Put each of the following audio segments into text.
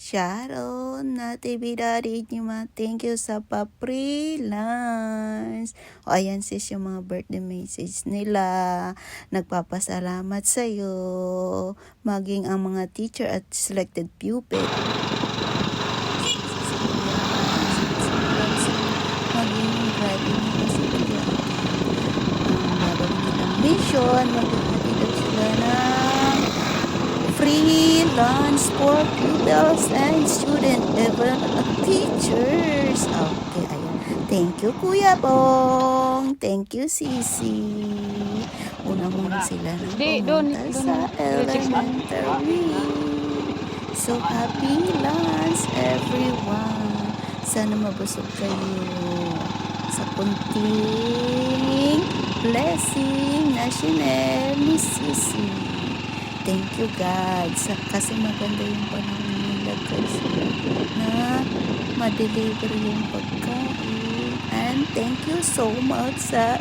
Sharon, Natividad Inima, thank you sa pa-freelance. O ayan sis yung mga birthday message nila. Nagpapasalamat sa'yo. Maging ang mga teacher at selected pupil. Maging driving nila sila. Ang gagawin nilang mission, magkakatid sila ng freelance for pupils and student level teachers. Okay, ayan. Thank you, Kuya Bong. Thank you, Sisi. Una muna sila ng pumunta sa elementary. So, happy lunch, everyone. Sana mabusog kayo sa kunting blessing na shinare ni Sisi. Thank you God kasi maganda yung panahon nila guys na ma-deliver yung pagkain. And thank you so much sa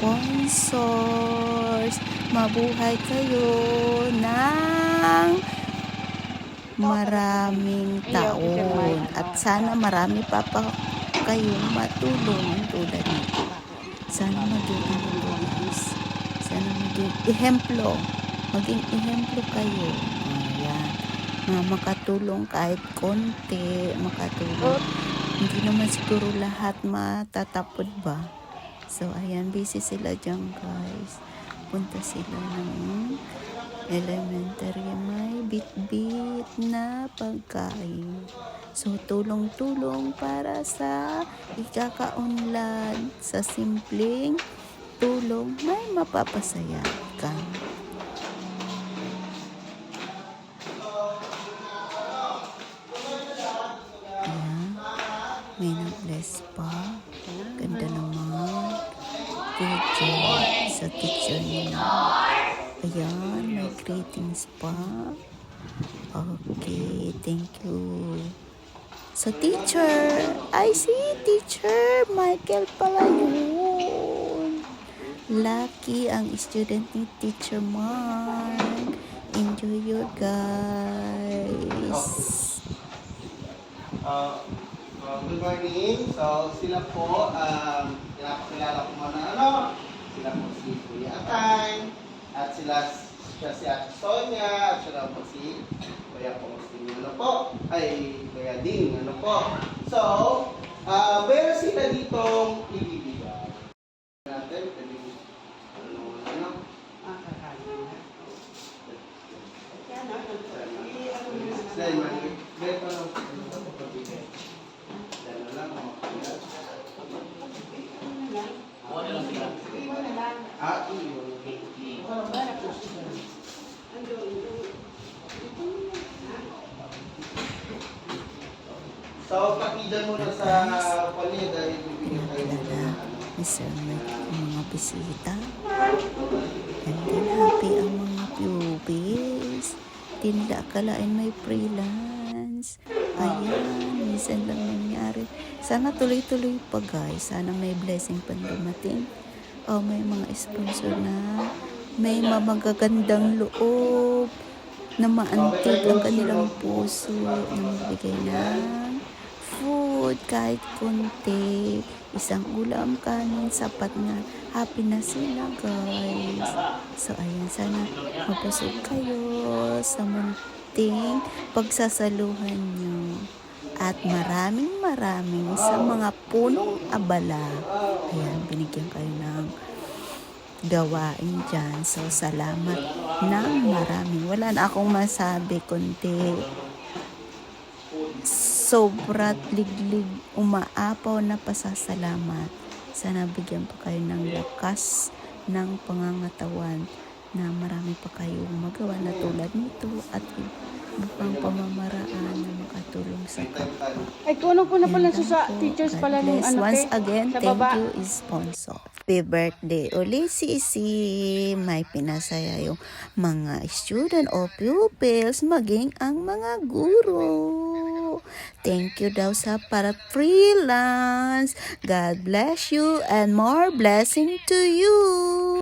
sponsors. Mabuhay kayo ng maraming taon at sana marami pa kayong matulungan tulad nito. Sana maging guys. Sana maging ehemplo. Maging ehemplo kayo. Ayan. Makatulong kahit konti. Makatulong. Hindi naman siguro lahat matatapod ba? So, ayan. Busy sila dyan, guys. Punta sila ng elementary. May bit-bit na pagkain. So, tulong-tulong para sa ikakaunlad. Sa simpleng tulong, may mapapasaya ka. May nag-bless pa. Ganda naman. Good job sa teacher nila. Ayan, may greetings pa. Okay, thank you. Sa teacher. I see teacher. Michael pala yun. Lucky ang student ni Teacher Mark. Enjoy your guys. Good morning. So, sila po, pinapakilala ko muna sila po si Kuya Atay, at siya si Ate Sonia, at sila po si Kuya Pongsin, Kuya Ding, So, meron sila ditong ibibigay. Natin, so, pakidan mo na sa palya dahil bibigyan tayo na mga bisita. And then happy ang mga pupils. Tinla akalain may freelance. Ayan, minsan lang nangyari. Sana tuloy-tuloy pa guys. Sana may blessing pa dumating. May mga sponsor na may magagandang loob na maantig ang kanilang puso na magbigay ng food kahit konti, isang ulam, kanin, sapat na. Happy na sila guys. So ayan, sana mapusog kayo sa munting pagsasaluhan nyo. At maraming sa mga punong abala. Ayan, binigyan kayo ng gawain dyan. So, salamat ng marami. Wala na akong masabi, kundi sobra't liglig, umaapaw na pasasalamat. Sana bigyan pa kayo ng lakas ng pangangatawan na marami pa kayong magawa na tulad nito at ibang pamamaraan na makatulong sa kapwa. Ay, kuno ko na pala sa teachers pala nung Once again, thank you, sponsor. Happy birthday uli, Sisi. May pinasaya yung mga student o pupils, maging ang mga guro. Thank you daw sa para freelance. God bless you and more blessing to you.